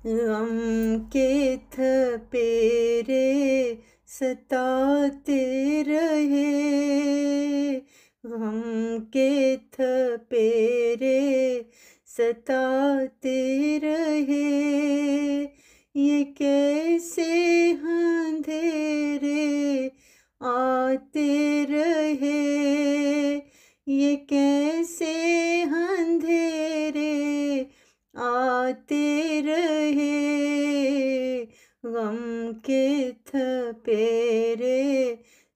गम के थपेरे सताते रहे, गम के थपेरे सताते रहे। ये कैसे अंधेरे आते रहे, ये कैसे अंधेरे आते रहे। गम के थपेरे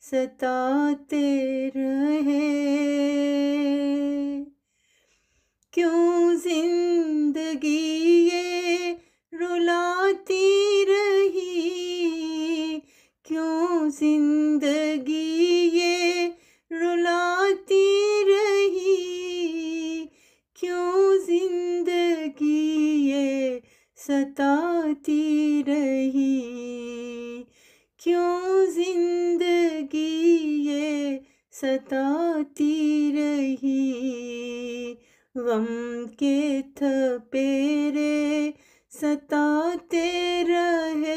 सताते रहे। क्यों जिंदगी ये रुलाती रही, क्यों जिंदगी ये रुलाती रही, क्यों जिंदगी ये सताती रही, क्यों जिंदगी ये सताती रही। गम के थपेरे सताते रहे,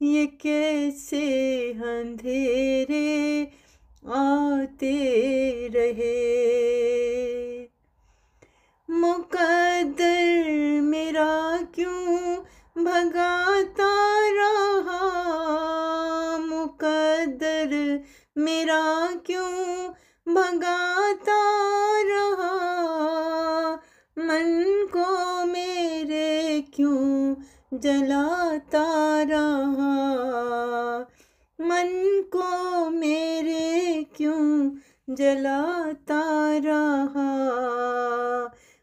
ये कैसे अंधेरे आते रहे। मुकद्दर मेरा क्यों भगाता रहा, मुकद्दर मेरा क्यों भगाता रहा। मन को मेरे क्यों जलाता रहा, मन को मेरे क्यों जलाता रहा।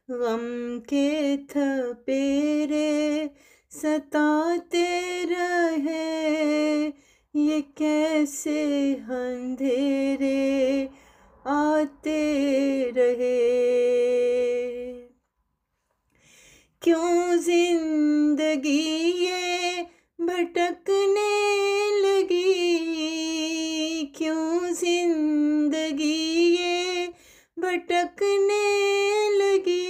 गम के थपेरे सताते रहे, ये कैसे अंधेरे आते रहे। क्यों जिंदगी ये भटकने लगी, क्यों जिंदगी ये भटकने लगी,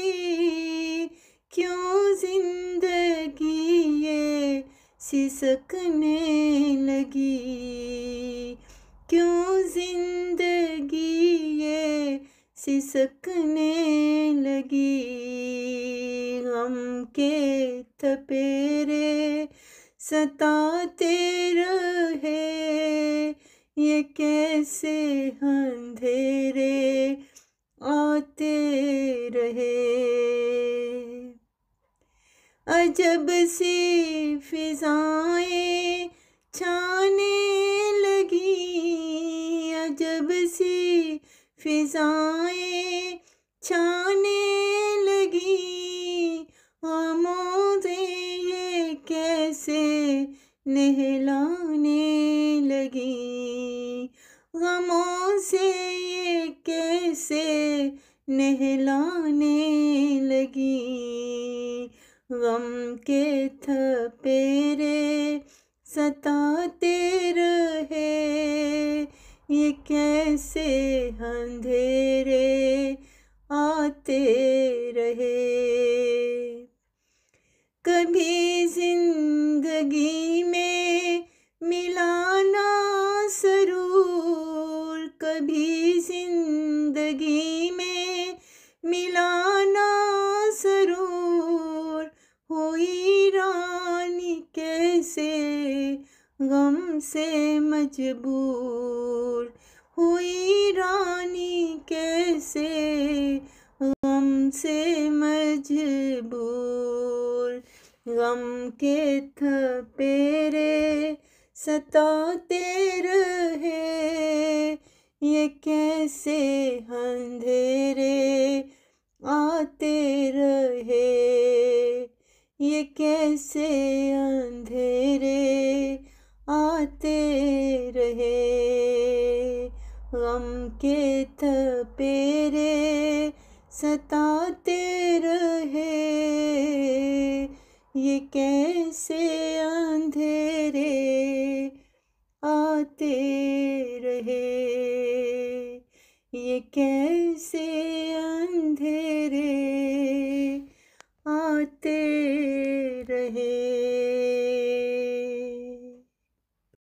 क्यों जिंदगी ये सिसकने लगी, क्यों जिंदगी ये सिसकने लगी। गम के थपेरे सताते रहे, ये कैसे अंधेरे आते रहे। अजब सी फिजाएं छाने लगी, अजब सी फिजाएं छाने लगी। आमोज़े ये कैसे नहलाने लगी, गमों से ये कैसे नहलाने लगी। गम के थपेरे सताते रहे, ये कैसे अंधेरे आते रहे। कभी जिंदगी में मिला ना सरूर, कभी जिंदगी में मिला ना सरूर। हुई रानी कैसे गम से मजबूर, हुई रानी कैसे गम से मजबूर। गम के थपेरे सताते रहे, ये कैसे अंधेरे आते रहे, ये कैसे अंधेरे आते रहे। गम के थपेरे सताते रहे, ये कैसे अंधेरे आते रहे, ये कैसे अंधेरे आते रहे। रहे।